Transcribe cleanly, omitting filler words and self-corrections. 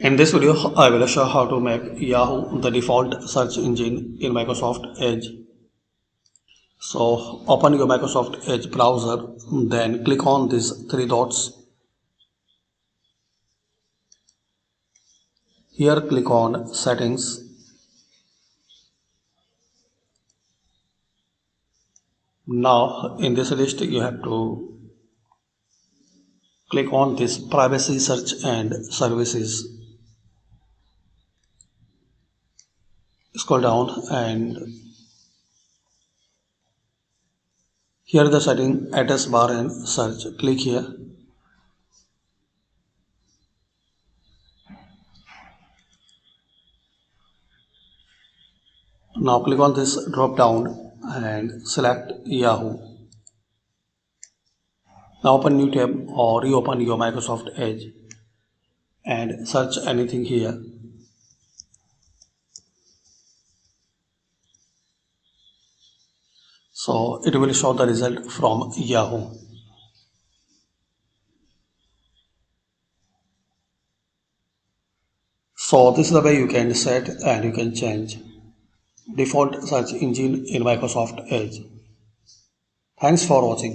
In this video, I will show how to make Yahoo the default search engine in Microsoft Edge. So open your Microsoft Edge browser, then click on these three dots. Here click on Settings. Now in this list you have to click on this Privacy Search and Services. Scroll down and here the setting address bar and search. Click here. Now click on this drop down and select Yahoo. Now open new tab or reopen your Microsoft Edge and search anything here. So it will show the result from Yahoo. So this is the way you can set and you can change default search engine in Microsoft Edge. Thanks for watching.